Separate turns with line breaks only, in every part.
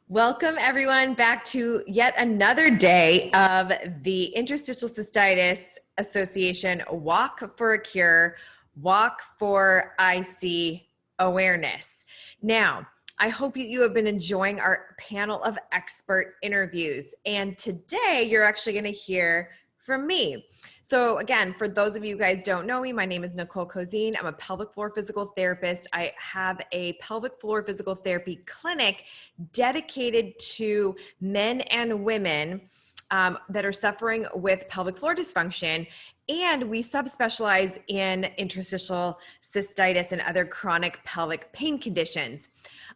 Welcome everyone back to yet another day of the Interstitial Cystitis Association Walk for a Cure, Walk for IC Awareness. Now, I hope you have been enjoying our panel of expert interviews, and today you're actually going to hear from me. So again, for those of you guys who don't know me, my name is Nicole Cozean. I'm a pelvic floor physical therapist. I have a pelvic floor physical therapy clinic dedicated to men and women that are suffering with pelvic floor dysfunction. And we subspecialize in interstitial cystitis and other chronic pelvic pain conditions.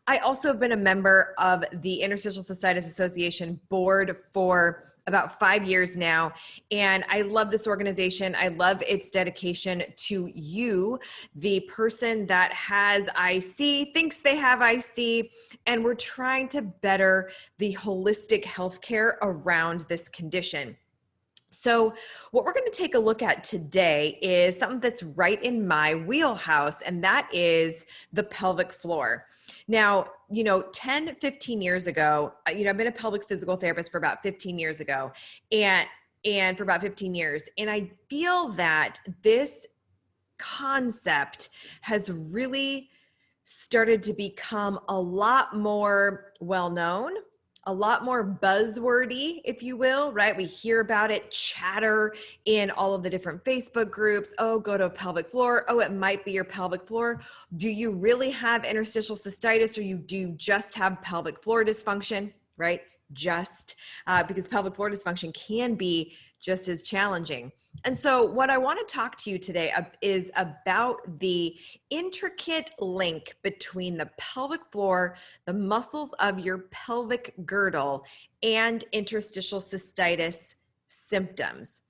I also have been a member of the Interstitial Cystitis Association board for about 5 years now. And I love this organization. I love its dedication to you, the person that has IC, thinks they have IC, and we're trying to better the holistic healthcare around this condition. So what we're going to take a look at today is something that's right in my wheelhouse, and that is the pelvic floor. Now, 10, 15 years ago, I've been a pelvic physical therapist for about 15 years ago and for about 15 years. And I feel that this concept has really started to become a lot more well-known, a lot more buzzwordy, if you will, right? We hear about it, chatter in all of the different Facebook groups. Oh, go to a pelvic floor. Oh, it might be your pelvic floor. Do you really have interstitial cystitis, or do you just have pelvic floor dysfunction, right? Because pelvic floor dysfunction can be just as challenging. And so what I want to talk to you today is about the intricate link between the pelvic floor, the muscles of your pelvic girdle, and interstitial cystitis symptoms.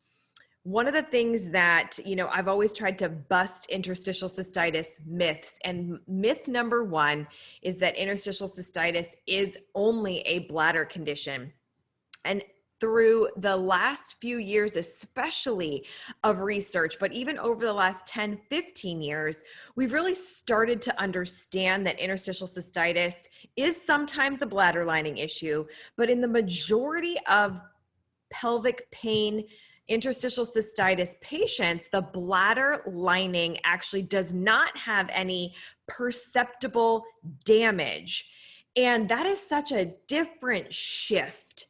One of the things that, I've always tried to bust interstitial cystitis myths, and myth number one is that interstitial cystitis is only a bladder condition. And through the last few years, especially of research, but even over the last 10, 15 years, we've really started to understand that interstitial cystitis is sometimes a bladder lining issue, but in the majority of pelvic pain interstitial cystitis patients, the bladder lining actually does not have any perceptible damage. And that is such a different shift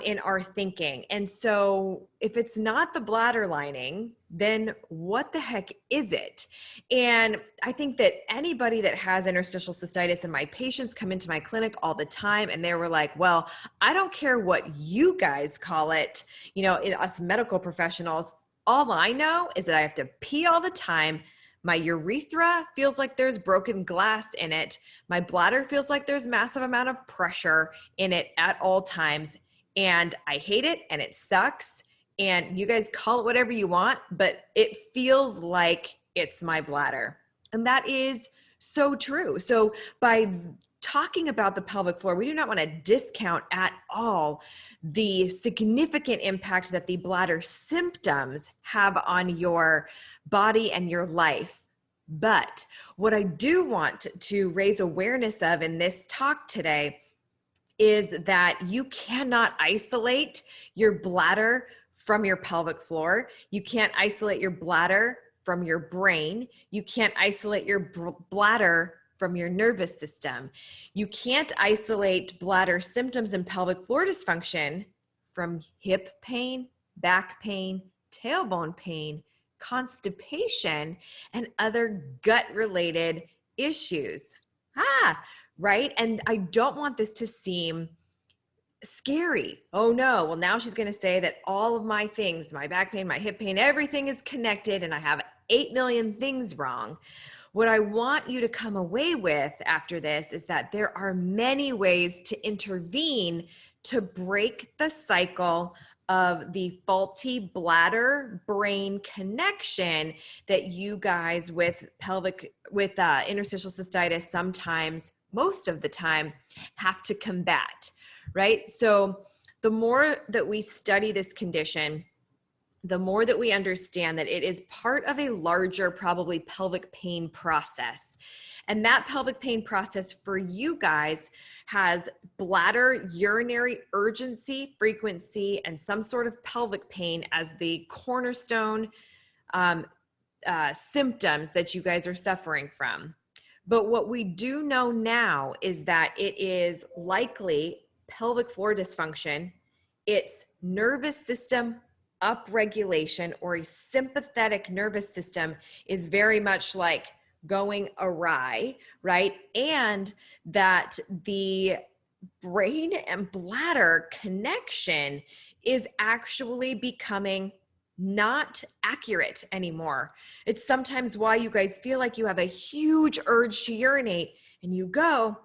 in our thinking. And so if it's not the bladder lining, then what the heck is it? And I think that anybody that has interstitial cystitis, and my patients come into my clinic all the time and they were like, well, I don't care what you guys call it, us medical professionals, all I know is that I have to pee all the time. My urethra feels like there's broken glass in it. My bladder feels like there's massive amount of pressure in it at all times. And I hate it and it sucks. And you guys call it whatever you want, but it feels like it's my bladder. And that is so true. So by talking about the pelvic floor, we do not want to discount at all the significant impact that the bladder symptoms have on your body and your life. But what I do want to raise awareness of in this talk today is that you cannot isolate your bladder from your pelvic floor. You can't isolate your bladder from your brain. You can't isolate your bladder from your nervous system. You can't isolate bladder symptoms and pelvic floor dysfunction from hip pain, back pain, tailbone pain, constipation, and other gut-related issues. Right? And I don't want this to seem scary. Oh no, well now she's going to say that all of my things, my back pain, my hip pain, everything is connected and I have 8 million things wrong. What I want you to come away with after this is that there are many ways to intervene to break the cycle of the faulty bladder brain connection that you guys with interstitial cystitis sometimes, most of the time, have to combat, right? So the more that we study this condition, the more that we understand that it is part of a larger, probably pelvic pain process. And that pelvic pain process for you guys has bladder, urinary urgency, frequency, and some sort of pelvic pain as the cornerstone symptoms that you guys are suffering from. But what we do know now is that it is likely pelvic floor dysfunction. It's nervous system upregulation, or a sympathetic nervous system is very much like going awry, right? And that the brain and bladder connection is actually becoming not accurate anymore. It's sometimes why you guys feel like you have a huge urge to urinate and you go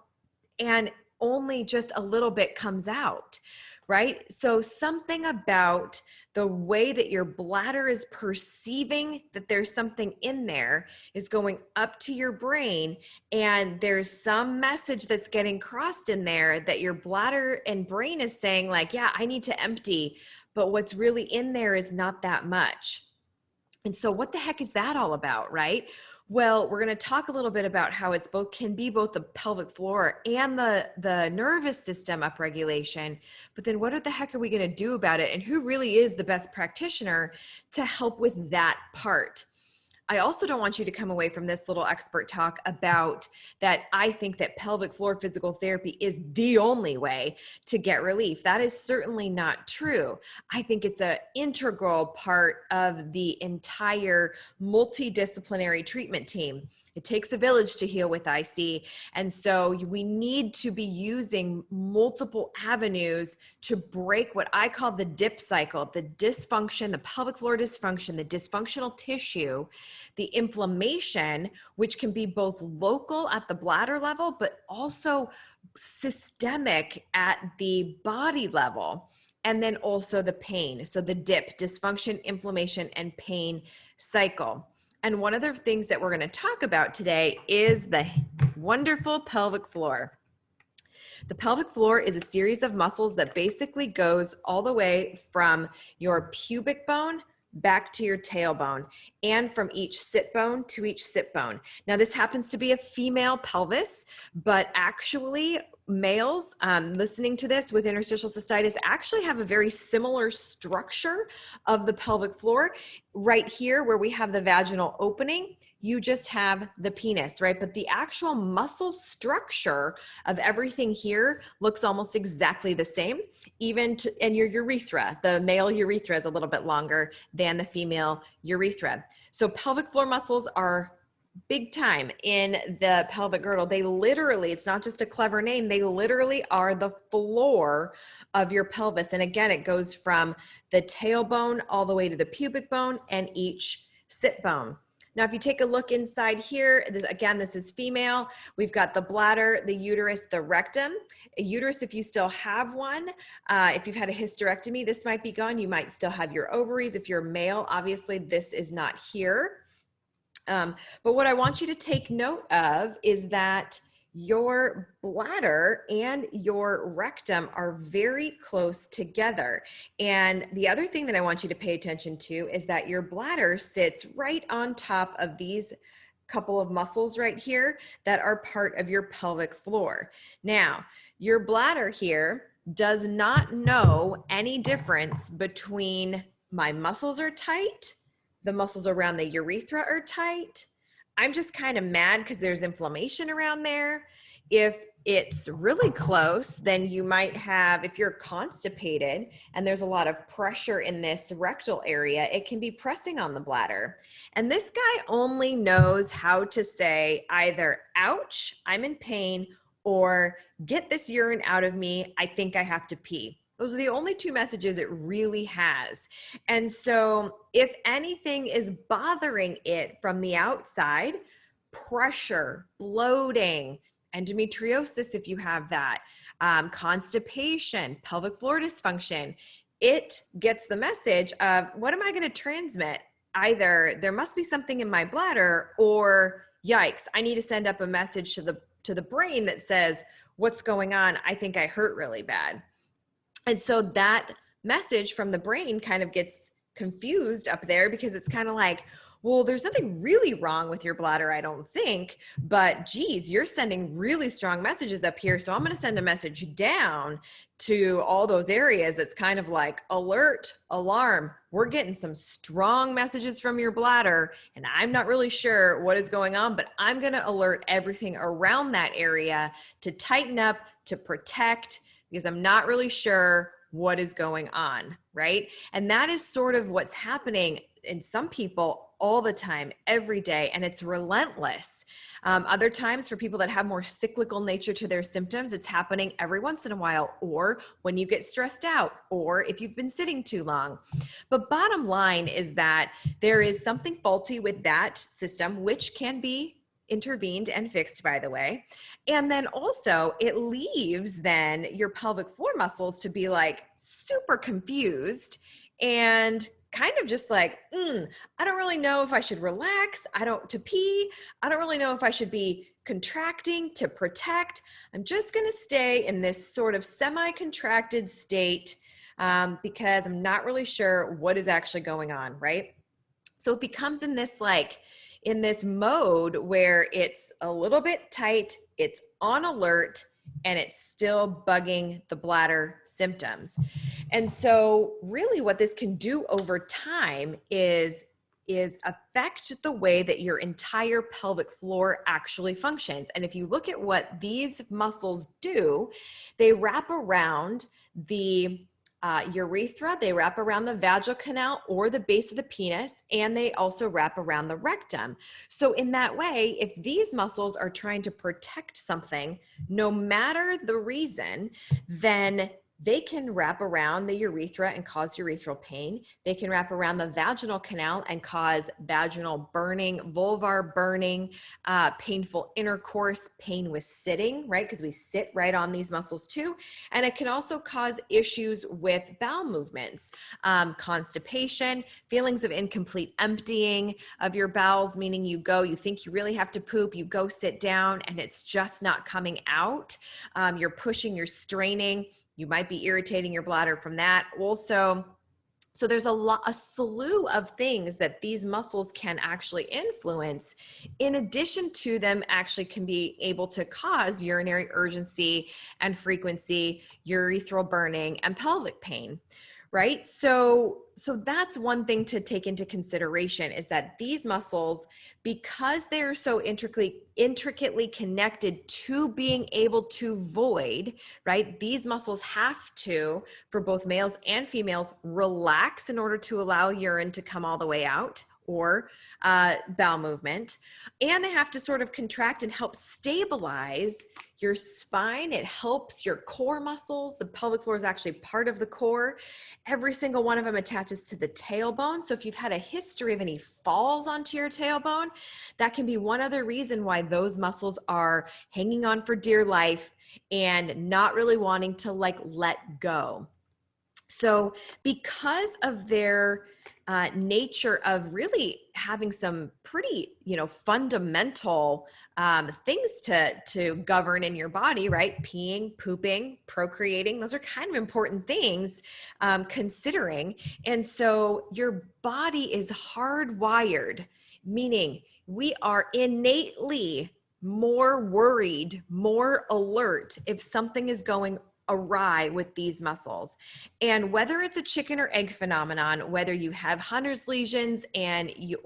and only just a little bit comes out, right? So something about the way that your bladder is perceiving that there's something in there is going up to your brain, and there's some message that's getting crossed in there that your bladder and brain is saying like, yeah, I need to empty, but what's really in there is not that much. And so what the heck is that all about, right? Well, we're going to talk a little bit about how it's both can be both the pelvic floor and the nervous system upregulation. But then what the heck are we going to do about it? And who really is the best practitioner to help with that part? I also don't want you to come away from this little expert talk about that I think that pelvic floor physical therapy is the only way to get relief. That is certainly not true. I think it's an integral part of the entire multidisciplinary treatment team. It takes a village to heal with IC. And so we need to be using multiple avenues to break what I call the DIP cycle, the dysfunction, the pelvic floor dysfunction, the dysfunctional tissue, the inflammation, which can be both local at the bladder level, but also systemic at the body level. And then also the pain. So the DIP, dysfunction, inflammation, and pain cycle. And one of the things that we're going to talk about today is the wonderful pelvic floor. The pelvic floor is a series of muscles that basically goes all the way from your pubic bone back to your tailbone, and from each sit bone to each sit bone. Now, this happens to be a female pelvis, but actually males listening to this with interstitial cystitis actually have a very similar structure of the pelvic floor. Right here where we have the vaginal opening, you just have the penis, right? But the actual muscle structure of everything here looks almost exactly the same, and your urethra, the male urethra is a little bit longer than the female urethra. So pelvic floor muscles are big time in the pelvic girdle. They literally, it's not just a clever name, they literally are the floor of your pelvis. And again, it goes from the tailbone all the way to the pubic bone and each sit bone. Now, if you take a look inside here, this is female. We've got the bladder, the uterus, the rectum. A uterus, if you still have one, if you've had a hysterectomy, this might be gone. You might still have your ovaries. If you're male, obviously this is not here. But what I want you to take note of is that your bladder and your rectum are very close together. And the other thing that I want you to pay attention to is that your bladder sits right on top of these couple of muscles right here that are part of your pelvic floor. Now, your bladder here does not know any difference between my muscles are tight, the muscles around the urethra are tight, I'm just kind of mad because there's inflammation around there. If it's really close, then you might have, if you're constipated and there's a lot of pressure in this rectal area, it can be pressing on the bladder. And this guy only knows how to say either, ouch, I'm in pain, or get this urine out of me, I think I have to pee. Those are the only two messages it really has. And so if anything is bothering it from the outside, pressure, bloating, endometriosis if you have that, constipation, pelvic floor dysfunction, it gets the message of, what am I going to transmit? Either there must be something in my bladder, or yikes, I need to send up a message to the brain that says, what's going on? I think I hurt really bad. And so that message from the brain kind of gets confused up there because it's kind of like, well, there's nothing really wrong with your bladder, I don't think, but geez, you're sending really strong messages up here. So I'm going to send a message down to all those areas. It's kind of like alert, alarm. We're getting some strong messages from your bladder, and I'm not really sure what is going on, but I'm going to alert everything around that area to tighten up, to protect, because I'm not really sure what is going on, right? And that is sort of what's happening in some people all the time, every day, and it's relentless. Other times for people that have more cyclical nature to their symptoms, it's happening every once in a while, or when you get stressed out, or if you've been sitting too long. But bottom line is that there is something faulty with that system, which can be intervened and fixed, by the way. And then also it leaves then your pelvic floor muscles to be like super confused and kind of just like, I don't really know if I should relax. To pee. I don't really know if I should be contracting to protect. I'm just going to stay in this sort of semi-contracted state because I'm not really sure what is actually going on, right? So it becomes in this mode where it's a little bit tight, it's on alert, and it's still bugging the bladder symptoms. And so really what this can do over time is affect the way that your entire pelvic floor actually functions. And if you look at what these muscles do, they wrap around the urethra, they wrap around the vaginal canal or the base of the penis, and they also wrap around the rectum. So in that way, if these muscles are trying to protect something, no matter the reason, then they can wrap around the urethra and cause urethral pain. They can wrap around the vaginal canal and cause vaginal burning, vulvar burning, painful intercourse, pain with sitting, right? Because we sit right on these muscles too. And it can also cause issues with bowel movements, constipation, feelings of incomplete emptying of your bowels, meaning you think you really have to poop, you go sit down and it's just not coming out. You're pushing, you're straining. You might be irritating your bladder from that also. So there's a slew of things that these muscles can actually influence, in addition to them actually can be able to cause urinary urgency and frequency, urethral burning, and pelvic pain, right? So that's one thing to take into consideration, is that these muscles, because they're so intricately connected to being able to void, right? These muscles have to, for both males and females, relax in order to allow urine to come all the way out, or bowel movement. And they have to sort of contract and help stabilize your spine. It helps your core muscles. The pelvic floor is actually part of the core. Every single one of them attaches to the tailbone. So if you've had a history of any falls onto your tailbone, that can be one other reason why those muscles are hanging on for dear life and not really wanting to let go. So because of their nature of really having some pretty, fundamental things to govern in your body, right? Peeing, pooping, procreating, those are kind of important things considering. And so your body is hardwired, meaning we are innately more worried, more alert if something is going awry with these muscles. And whether it's a chicken or egg phenomenon, whether you have Hunner's lesions and you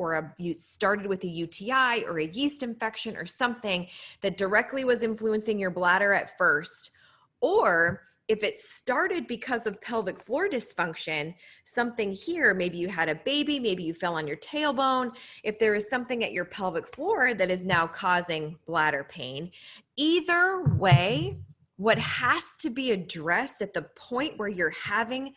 started with a UTI or a yeast infection or something that directly was influencing your bladder at first, or if it started because of pelvic floor dysfunction, something here, maybe you had a baby, maybe you fell on your tailbone, if there is something at your pelvic floor that is now causing bladder pain, either way, what has to be addressed at the point where you're having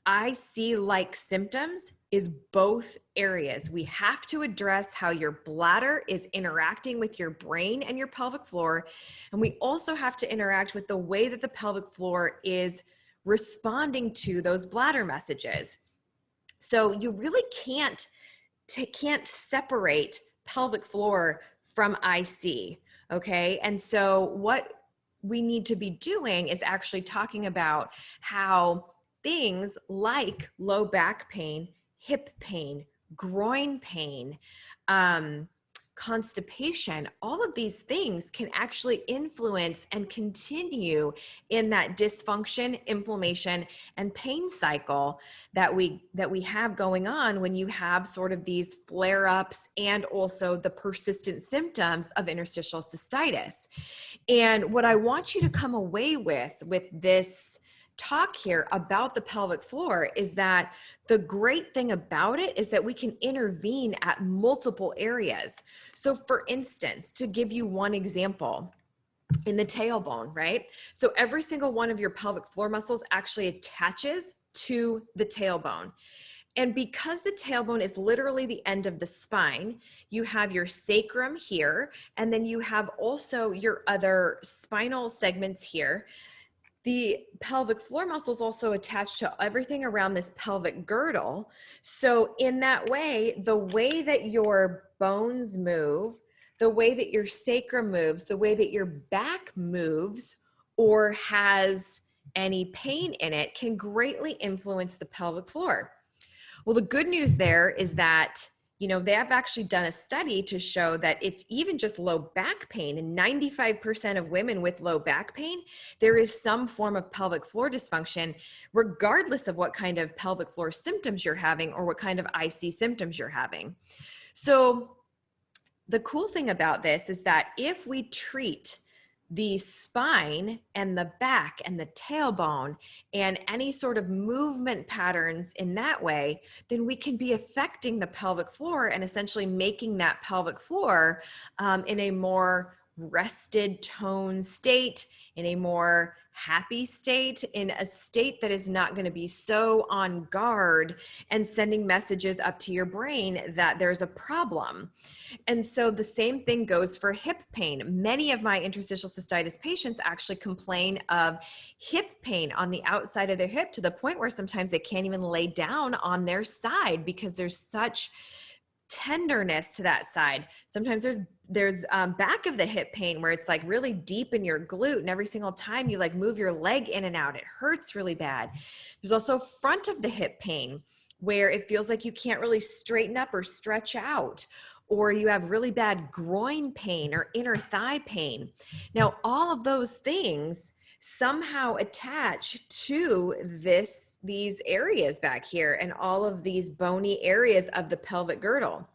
IC-like symptoms is both areas. We have to address how your bladder is interacting with your brain and your pelvic floor. And we also have to interact with the way that the pelvic floor is responding to those bladder messages. So you really can't separate pelvic floor from IC, okay? And so what we need to be doing is actually talking about how things like low back pain, hip pain, groin pain, constipation, all of these things can actually influence and continue in that dysfunction, inflammation, and pain cycle that we have going on when you have sort of these flare-ups and also the persistent symptoms of interstitial cystitis. And what I want you to come away with this talk here about the pelvic floor is that the great thing about it is that we can intervene at multiple areas. So for instance, to give you one example, in the tailbone, right? So every single one of your pelvic floor muscles actually attaches to the tailbone. And because the tailbone is literally the end of the spine, you have your sacrum here, and then you have also your other spinal segments here. The pelvic floor muscles also attach to everything around this pelvic girdle. So in that way, the way that your bones move, the way that your sacrum moves, the way that your back moves or has any pain in it can greatly influence the pelvic floor. Well, the good news there is that they have actually done a study to show that if even just low back pain, and 95% of women with low back pain, there is some form of pelvic floor dysfunction, regardless of what kind of pelvic floor symptoms you're having or what kind of IC symptoms you're having. So the cool thing about this is that if we treat the spine and the back and the tailbone and any sort of movement patterns in that way, then we can be affecting the pelvic floor and essentially making that pelvic floor in a more rested tone state, in a more happy state, in a state that is not going to be so on guard and sending messages up to your brain that there's a problem. And so the same thing goes for hip pain. Many of my interstitial cystitis patients actually complain of hip pain on the outside of their hip to the point where sometimes they can't even lay down on their side because there's such tenderness to that side. Sometimes there's back of the hip pain where it's like really deep in your glute, and every single time you like move your leg in and out, it hurts really bad. There's also front of the hip pain where it feels like you can't really straighten up or stretch out, or you have really bad groin pain or inner thigh pain. Now, all of those things somehow attach to these areas back here and all of these bony areas of the pelvic girdle.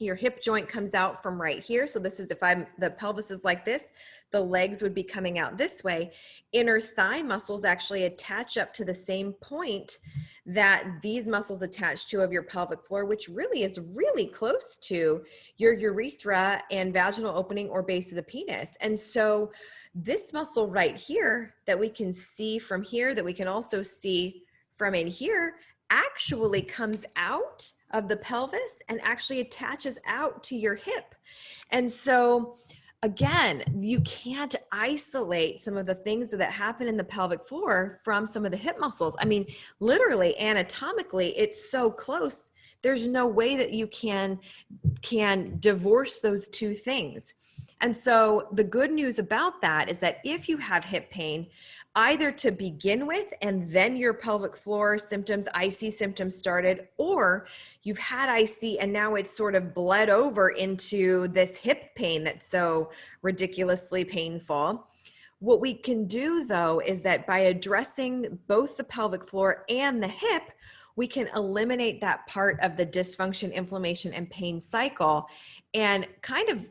Your hip joint comes out from right here. So this is, the pelvis is like this, the legs would be coming out this way. Inner thigh muscles actually attach up to the same point that these muscles attach to of your pelvic floor, which really is really close to your urethra and vaginal opening or base of the penis. And so this muscle right here that we can see from here, that we can also see from in here, actually comes out of the pelvis and actually attaches out to your hip. And so again, you can't isolate some of the things that happen in the pelvic floor from some of the hip muscles. I mean, literally anatomically, it's so close. There's no way that you can divorce those two things. And so the good news about that is that if you have hip pain, either to begin with and then your pelvic floor symptoms, IC symptoms started, or you've had IC and now it's sort of bled over into this hip pain that's so ridiculously painful. What we can do though is that by addressing both the pelvic floor and the hip, we can eliminate that part of the dysfunction, inflammation, and pain cycle and kind of,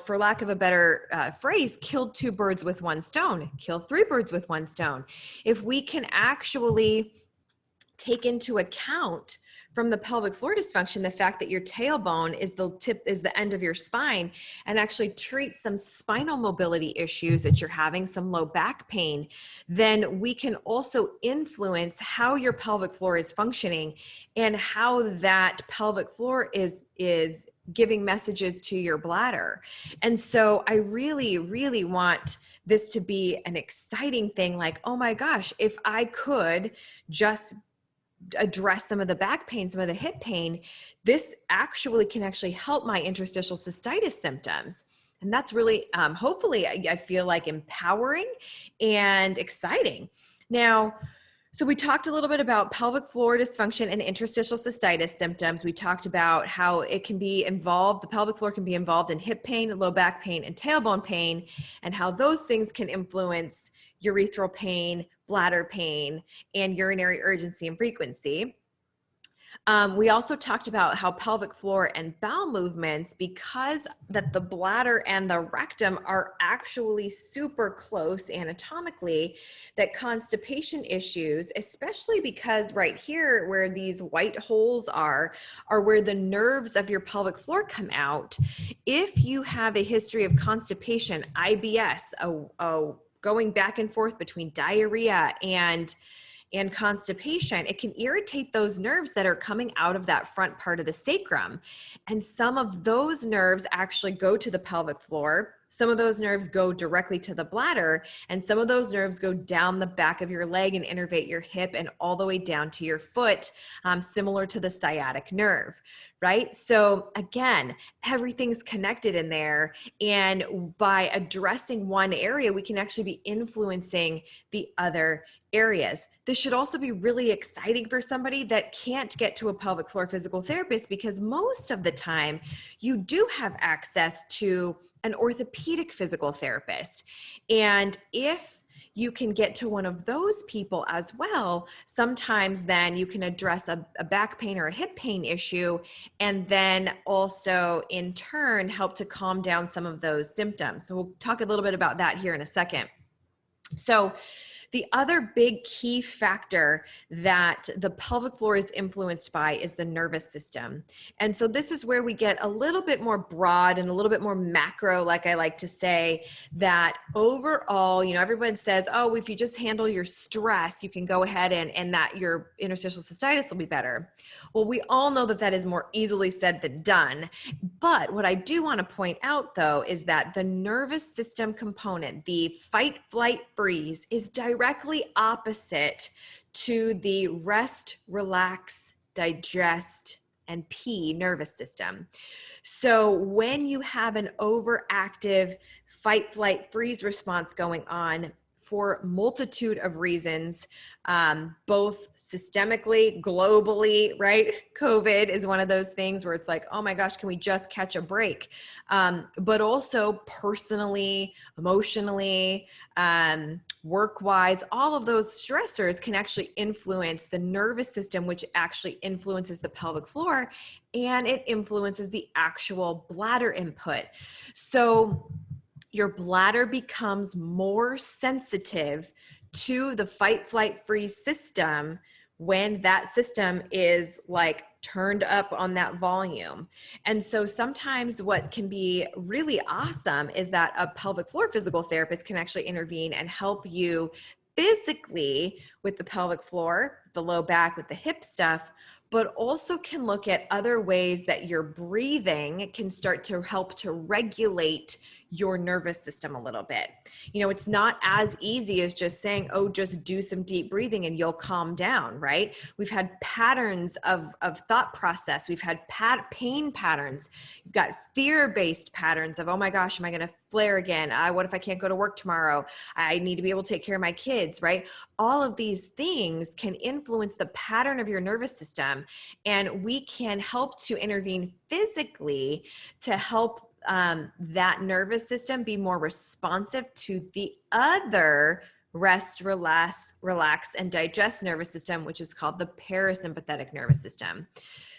for lack of a better phrase, kill two birds with one stone, kill three birds with one stone. If we can actually take into account from the pelvic floor dysfunction, the fact that your tailbone is the end of your spine, and actually treat some spinal mobility issues that you're having, some low back pain, then we can also influence how your pelvic floor is functioning and how that pelvic floor is giving messages to your bladder. And so I really, really want this to be an exciting thing. Like, oh my gosh, if I could just address some of the back pain, some of the hip pain, this can actually help my interstitial cystitis symptoms. And that's really, hopefully I feel like empowering and exciting. Now, So we talked a little bit about pelvic floor dysfunction and interstitial cystitis symptoms. We talked about how it can be involved, the pelvic floor can be involved in hip pain, low back pain, and tailbone pain, and how those things can influence urethral pain, bladder pain, and urinary urgency and frequency. We also talked about how pelvic floor and bowel movements, because that the bladder and the rectum are actually super close anatomically, that constipation issues, especially because right here where these white holes are where the nerves of your pelvic floor come out. If you have a history of constipation, IBS, going back and forth between diarrhea and constipation, it can irritate those nerves that are coming out of that front part of the sacrum. And some of those nerves actually go to the pelvic floor. Some of those nerves go directly to the bladder, and some of those nerves go down the back of your leg and innervate your hip and all the way down to your foot, similar to the sciatic nerve. Right? So again, everything's connected in there. And by addressing one area, we can actually be influencing the other areas. This should also be really exciting for somebody that can't get to a pelvic floor physical therapist, because most of the time you do have access to an orthopedic physical therapist. And if you can get to one of those people as well, sometimes then you can address a back pain or a hip pain issue, and then also in turn help to calm down some of those symptoms. So we'll talk a little bit about that here in a second. So the other big key factor that the pelvic floor is influenced by is the nervous system. And so this is where we get a little bit more broad and a little bit more macro, like I like to say, that overall, everyone says, oh, if you just handle your stress, you can go ahead and that your interstitial cystitis will be better. Well, we all know that that is more easily said than done. But what I do want to point out, though, is that the nervous system component, the fight, flight, freeze, is directly opposite to the rest, relax, digest, and pee nervous system. So when you have an overactive fight, flight, freeze response going on, for multitude of reasons, both systemically, globally, right? COVID is one of those things where it's like, oh my gosh, can we just catch a break? But also personally, emotionally, work-wise, all of those stressors can actually influence the nervous system, which actually influences the pelvic floor, and it influences the actual bladder input. So your bladder becomes more sensitive to the fight, flight, freeze system when that system is like turned up on that volume. And so sometimes what can be really awesome is that a pelvic floor physical therapist can actually intervene and help you physically with the pelvic floor, the low back, with the hip stuff, but also can look at other ways that your breathing can start to help to regulate your nervous system a little bit. It's not as easy as just saying, oh, just do some deep breathing and you'll calm down, right? We've had patterns of thought process. We've had pain patterns. You've got fear-based patterns of, oh my gosh, am I going to flare again? What if I can't go to work tomorrow? I need to be able to take care of my kids, right? All of these things can influence the pattern of your nervous system, and we can help to intervene physically to help that nervous system be more responsive to the other rest, relax, and digest nervous system, which is called the parasympathetic nervous system.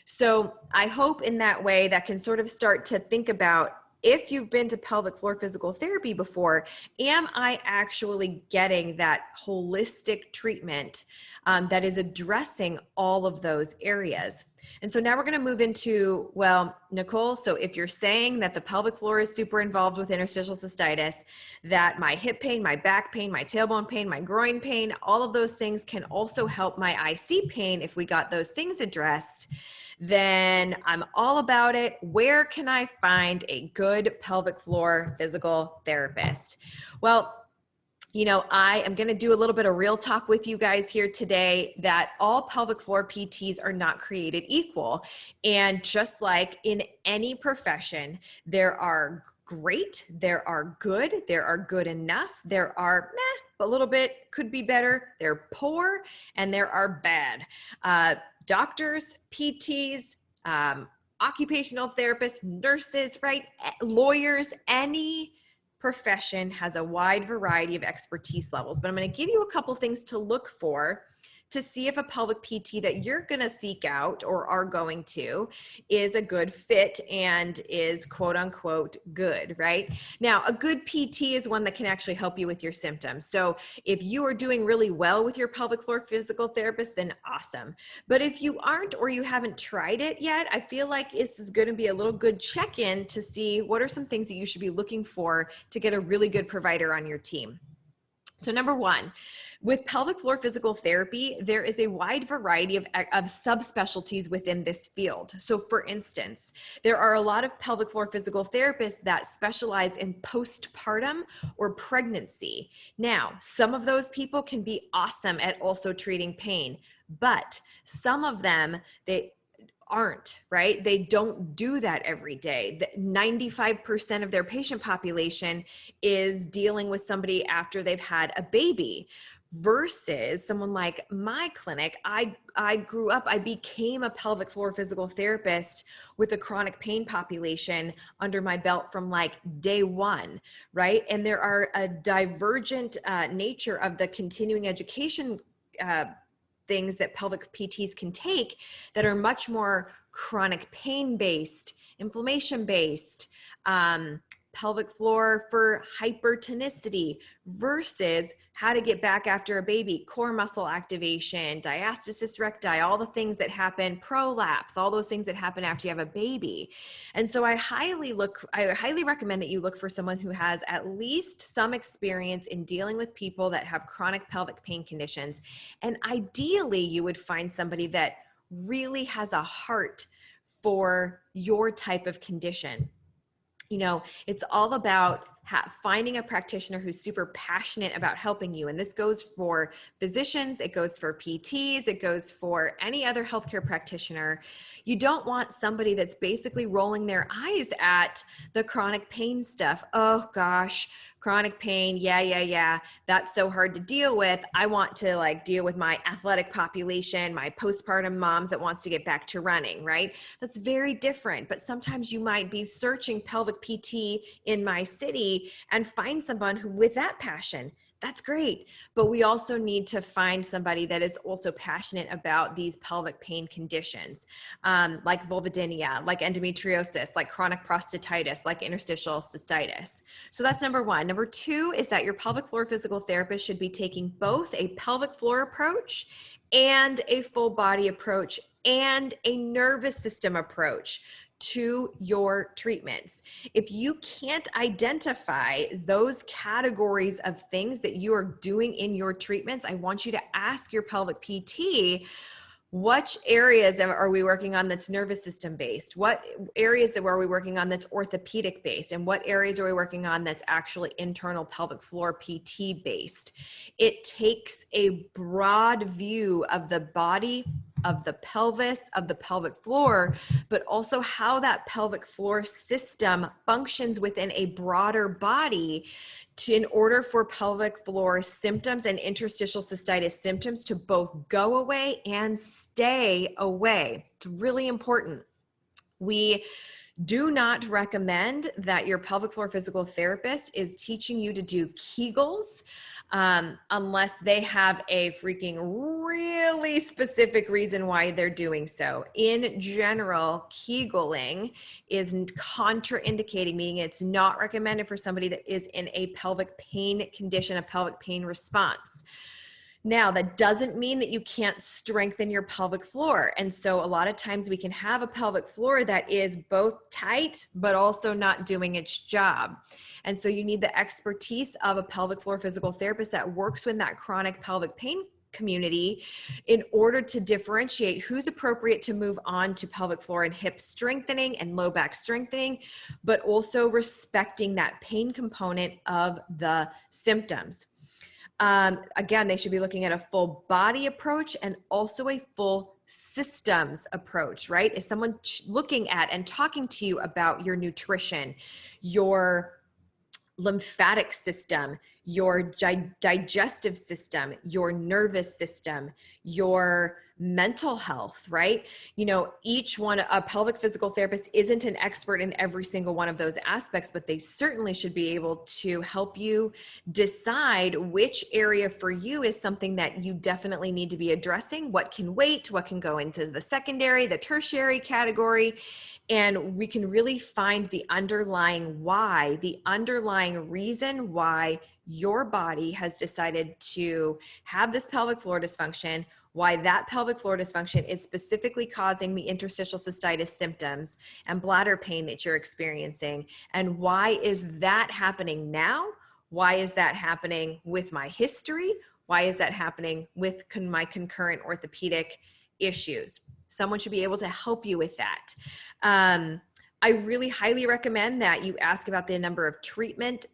So I hope in that way that can sort of start to think about, if you've been to pelvic floor physical therapy before, am I actually getting that holistic treatment that is addressing all of those areas? And so now we're going to move into, well, Nicole, so if you're saying that the pelvic floor is super involved with interstitial cystitis, that my hip pain, my back pain, my tailbone pain, my groin pain, all of those things can also help my IC pain if we got those things addressed, then I'm all about it. Where can I find a good pelvic floor physical therapist? Well, I am going to do a little bit of real talk with you guys here today, that all pelvic floor PTs are not created equal. And just like in any profession, there are great, there are good, there are good enough, there are meh, a little bit could be better, they're poor, and there are bad. Doctors, PTs, occupational therapists, nurses, right? Lawyers, any profession has a wide variety of expertise levels. But I'm going to give you a couple things to look for to see if a pelvic PT that you're going to seek out or are going to is a good fit and is quote unquote good, right? Now, a good PT is one that can actually help you with your symptoms. So if you are doing really well with your pelvic floor physical therapist, then awesome. But if you aren't or you haven't tried it yet, I feel like this is going to be a little good check-in to see what are some things that you should be looking for to get a really good provider on your team. So number one, with pelvic floor physical therapy, there is a wide variety of subspecialties within this field. So for instance, there are a lot of pelvic floor physical therapists that specialize in postpartum or pregnancy. Now, some of those people can be awesome at also treating pain, but some of them, they aren't, right? They don't do that every day. 95% of their patient population is dealing with somebody after they've had a baby versus someone like my clinic. I grew up, I became a pelvic floor physical therapist with a chronic pain population under my belt from like day one, right? And there are a divergent nature of the continuing education things that pelvic PTs can take that are much more chronic pain based, inflammation based, pelvic floor for hypertonicity versus how to get back after a baby, core muscle activation, diastasis recti, all the things that happen, prolapse, all those things that happen after you have a baby. And so I highly recommend that you look for someone who has at least some experience in dealing with people that have chronic pelvic pain conditions. And ideally, you would find somebody that really has a heart for your type of condition. You know, it's all about finding a practitioner who's super passionate about helping you. And this goes for physicians, it goes for PTs, it goes for any other healthcare practitioner. You don't want somebody that's basically rolling their eyes at the chronic pain stuff. Oh gosh, chronic pain. Yeah. That's so hard to deal with. I want to like deal with my athletic population, my postpartum moms that wants to get back to running, right? That's very different. But sometimes you might be searching pelvic PT in my city and find someone who with that passion. That's great. But we also need to find somebody that is also passionate about these pelvic pain conditions, like vulvodynia, like endometriosis, like chronic prostatitis, like interstitial cystitis. So that's number one. Number two is that your pelvic floor physical therapist should be taking both a pelvic floor approach and a full body approach and a nervous system approach to your treatments. If you can't identify those categories of things that you are doing in your treatments, I want you to ask your pelvic PT, what areas are we working on that's nervous system based? What areas are we working on that's orthopedic based? And what areas are we working on that's actually internal pelvic floor PT based? It takes a broad view of the body, of the pelvis, of the pelvic floor, but also how that pelvic floor system functions within a broader body in order for pelvic floor symptoms and interstitial cystitis symptoms to both go away and stay away. It's really important. We do not recommend that your pelvic floor physical therapist is teaching you to do Kegels unless they have a freaking really specific reason why they're doing so. In general, Kegeling is contraindicating, meaning it's not recommended for somebody that is in a pelvic pain condition, a pelvic pain response. Now, that doesn't mean that you can't strengthen your pelvic floor. And so a lot of times we can have a pelvic floor that is both tight, but also not doing its job. And so you need the expertise of a pelvic floor physical therapist that works with that chronic pelvic pain community in order to differentiate who's appropriate to move on to pelvic floor and hip strengthening and low back strengthening, but also respecting that pain component of the symptoms. Again, they should be looking at a full body approach and also a full systems approach, right? Is someone looking at and talking to you about your nutrition, your lymphatic system, your digestive system, your nervous system, your mental health, right? You know, each one, a pelvic physical therapist isn't an expert in every single one of those aspects, but they certainly should be able to help you decide which area for you is something that you definitely need to be addressing, what can wait, what can go into the secondary, the tertiary category. And we can really find the underlying why, the underlying reason why your body has decided to have this pelvic floor dysfunction, why that pelvic floor dysfunction is specifically causing the interstitial cystitis symptoms and bladder pain that you're experiencing. And why is that happening now? Why is that happening with my history? Why is that happening with my concurrent orthopedic issues? Someone should be able to help you with that. I really highly recommend that you ask about the number of treatment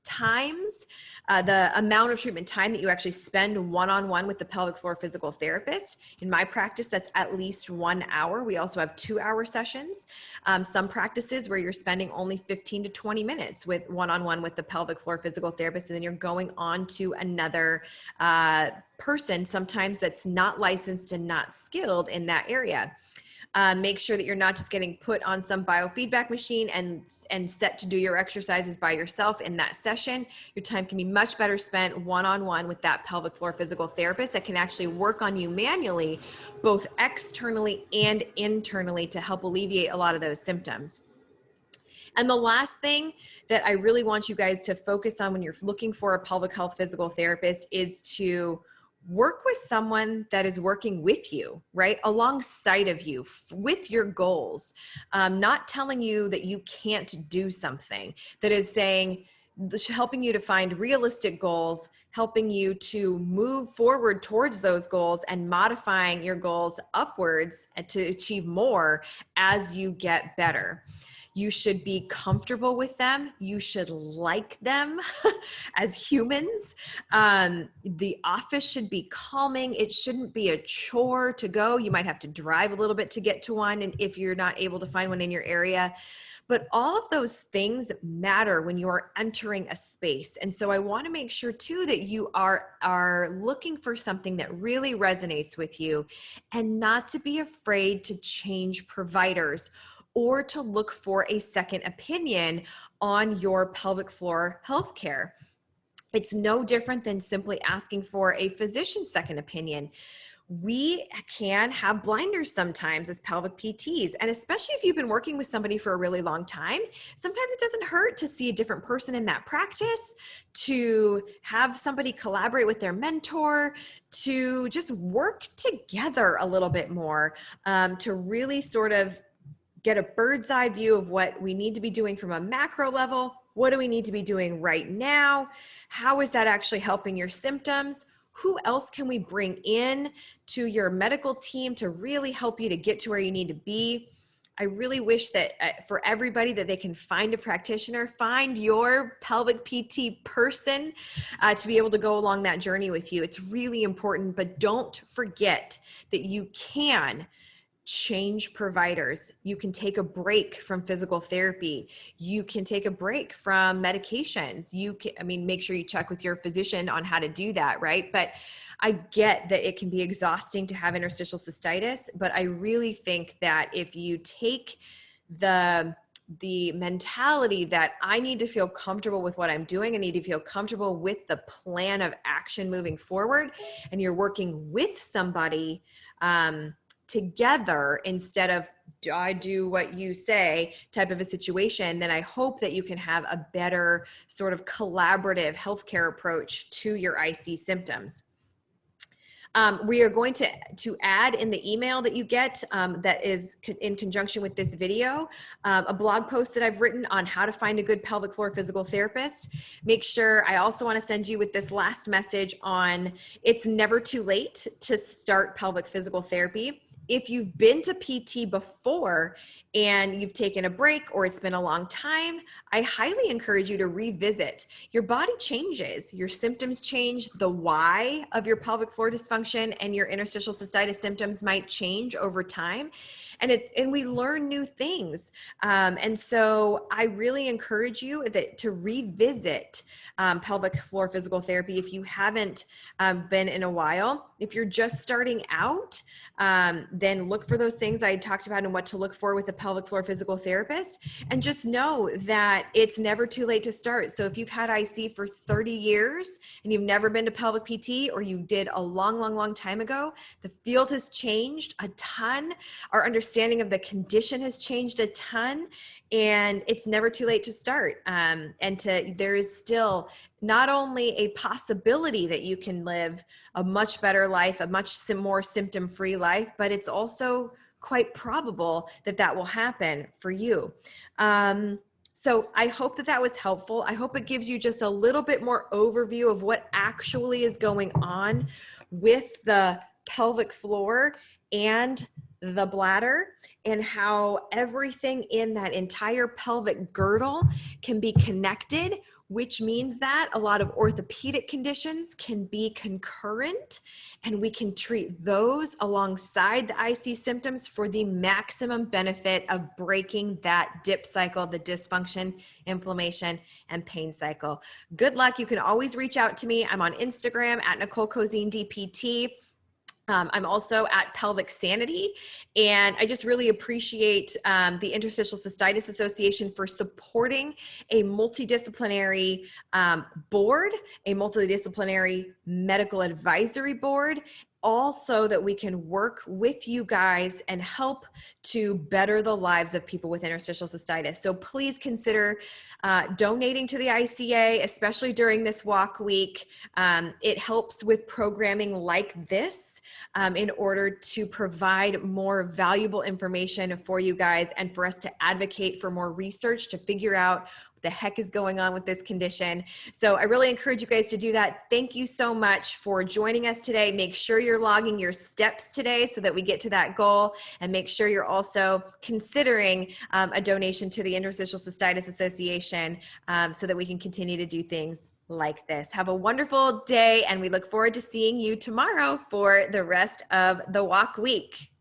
times, the amount of treatment time that you actually spend one-on-one with the pelvic floor physical therapist. In my practice, that's at least 1 hour. We also have 2-hour sessions. Some practices where you're spending only 15 to 20 minutes with one-on-one with the pelvic floor physical therapist, and then you're going on to another person, sometimes that's not licensed and not skilled in that area. Make sure that you're not just getting put on some biofeedback machine and set to do your exercises by yourself in that session. Your time can be much better spent one-on-one with that pelvic floor physical therapist that can actually work on you manually, both externally and internally, to help alleviate a lot of those symptoms. And the last thing that I really want you guys to focus on when you're looking for a pelvic health physical therapist is to work with someone that is working with you, right? Alongside of you with your goals, not telling you that you can't do something, that is saying, helping you to find realistic goals, helping you to move forward towards those goals and modifying your goals upwards to achieve more as you get better. You should be comfortable with them. You should like them as humans. The office should be calming. It shouldn't be a chore to go. You might have to drive a little bit to get to one, and if you're not able to find one in your area. But all of those things matter when you are entering a space. And so I want to make sure too that you are looking for something that really resonates with you, and not to be afraid to change providers or to look for a second opinion on your pelvic floor healthcare. It's no different than simply asking for a physician's second opinion. We can have blinders sometimes as pelvic PTs, and especially if you've been working with somebody for a really long time, sometimes it doesn't hurt to see a different person in that practice, to have somebody collaborate with their mentor, to just work together a little bit more, to really sort of get a bird's eye view of what we need to be doing from a macro level. What do we need to be doing right now? How is that actually helping your symptoms? Who else can we bring in to your medical team to really help you to get to where you need to be? I really wish that for everybody that they can find a practitioner, find your pelvic PT person to be able to go along that journey with you. It's really important, but don't forget that you can change providers. You can take a break from physical therapy. You can take a break from medications. You can, make sure you check with your physician on how to do that, right? But I get that it can be exhausting to have interstitial cystitis, but I really think that if you take the mentality that I need to feel comfortable with what I'm doing, I need to feel comfortable with the plan of action moving forward, and you're working with somebody, together instead of I do what you say type of a situation, then I hope that you can have a better sort of collaborative healthcare approach to your IC symptoms. We are going to add in the email that you get that is in conjunction with this video, a blog post that I've written on how to find a good pelvic floor physical therapist. Make sure, I also want to send you with this last message on it's never too late to start pelvic physical therapy. If you've been to PT before and you've taken a break or it's been a long time, I highly encourage you to revisit. Your body changes, your symptoms change, the why of your pelvic floor dysfunction and your interstitial cystitis symptoms might change over time. And we learn new things. And so I really encourage you to revisit pelvic floor physical therapy if you haven't been in a while. If you're just starting out, then look for those things I talked about and what to look for with a pelvic floor physical therapist. And just know that it's never too late to start. So if you've had IC for 30 years and you've never been to pelvic PT, or you did a long, long, long time ago, the field has changed a ton. Our understanding of the condition has changed a ton, and it's never too late to start. There is still not only a possibility that you can live a much better life, a much more symptom-free life, but it's also quite probable that that will happen for you. So I hope that was helpful. I hope it gives you just a little bit more overview of what actually is going on with the pelvic floor and the bladder, and how everything in that entire pelvic girdle can be connected, which means that a lot of orthopedic conditions can be concurrent, and we can treat those alongside the IC symptoms for the maximum benefit of breaking that dip cycle, the dysfunction, inflammation, and pain cycle. Good luck. You can always reach out to me. I'm on Instagram at Nicole Cozean DPT. I'm also at Pelvic Sanity, and I just really appreciate the Interstitial Cystitis Association for supporting a multidisciplinary board, a multidisciplinary medical advisory board, also that we can work with you guys and help to better the lives of people with interstitial cystitis. So please consider donating to the ICA, especially during this walk week. It helps with programming like this in order to provide more valuable information for you guys and for us to advocate for more research to figure out the heck is going on with this condition. So I really encourage you guys to do that. Thank you so much for joining us today. Make sure you're logging your steps today so that we get to that goal, and make sure you're also considering a donation to the Interstitial Cystitis Association so that we can continue to do things like this. Have a wonderful day, and we look forward to seeing you tomorrow for the rest of the walk week.